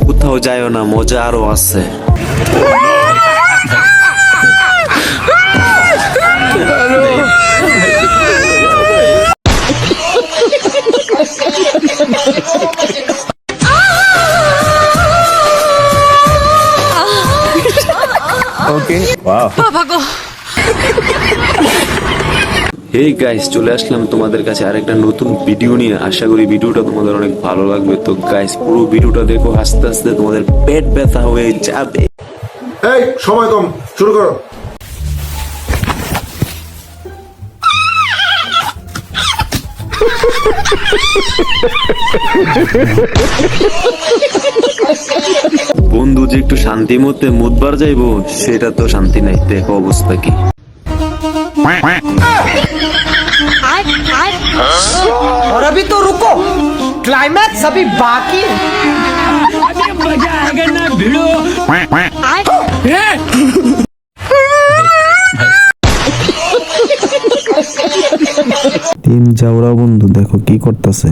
কোথাও যায়ও না, মজা আরো আছে। ওকে ওয়াও বাবা গো। হেই গাইস, চলে আসলাম তোমাদের কাছে আরেকটা নতুন ভিডিও নিয়ে। আশা করি ভিডিওটা তোমাদের অনেক ভালো লাগবে। তো গাইস, পুরো ভিডিওটা দেখো, আস্তে আস্তে তোমাদের পেট ব্যথা হয়ে যাবে। এই সময় কম, শুরু করো। বন্ধু যে একটু শান্তি মতে মুদবার যাইবো, সেটা তো শান্তি নাই। দেখো অবস্থা কি। और अभी तो रुको, क्लाइमैक्स अभी बाकी है। मजा आएगा ना भिड़ो। তিন যাওরা বন্ধু দেখো কি করতেছে।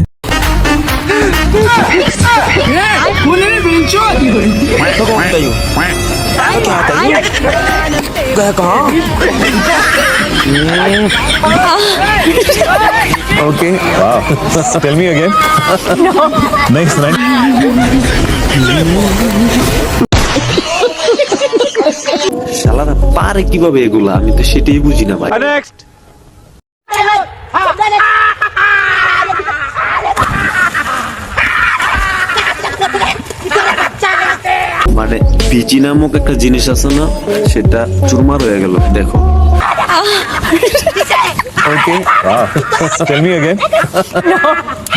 ওকে wow tell me again next line শালারা পারে কিভাবে এগুলা, আমি তো সেটাই বুঝি না ভাই। next মানে পিচি নামক একটা জিনিস আছে না, সেটা চুরমার হয়ে গেল। দেখো ওকে wow tell me again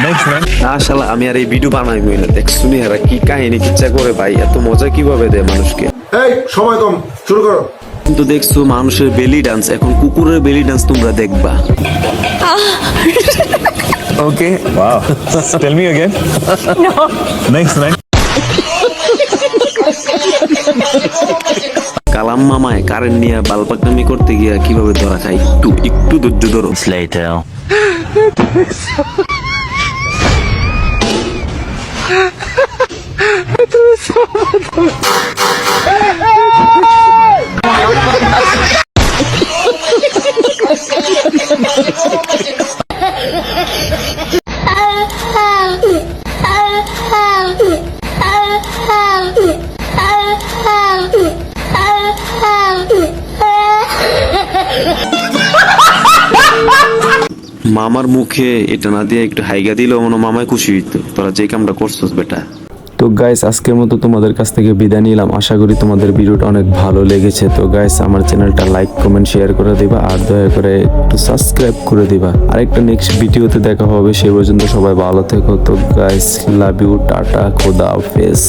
next line না শালা, আমি আর এই ভিডিও বানাইবই না। দেখ শুনি এরা কি কাহিনী কিচ্ছা করে ভাই, এত মজা কিভাবে দেয় মানুষকে। এই সময় কম, শুরু করো। কিন্তু দেখছো মানুষের বেলি ডান্স, এখন কুকুরের বেলি ডান্স তোমরা দেখবা। ওকে wow tell me again next line কালাম মামায় কারেন্ট নিয়ে বালপাকনামি করতে গিয়া কিভাবে ধরা খাই, একটু একটু ধৈর্য ধরো। মামার মুখে এটা না দিয়ে একটু হাইগা দিলেও মনে মামায় খুশি হইতো। তোরা যে কামটা করছস বেটা। তো গাইস, আজকের মতো তোমাদের কাছ থেকে বিদায় নিলাম। আশা করি তোমাদের ভিডিওটা অনেক ভালো লেগেছে। তো গাইস, আমার চ্যানেলটা লাইক কমেন্ট শেয়ার করে দিবা, আর দয়া করে একটু সাবস্ক্রাইব করে দিবা। আরেকটা নেক্সট ভিডিওতে দেখা হবে, সে পর্যন্ত সবাই ভালো থেকো। তো গাইস, লাভ ইউ, টাটা, খোদা হাফেজ।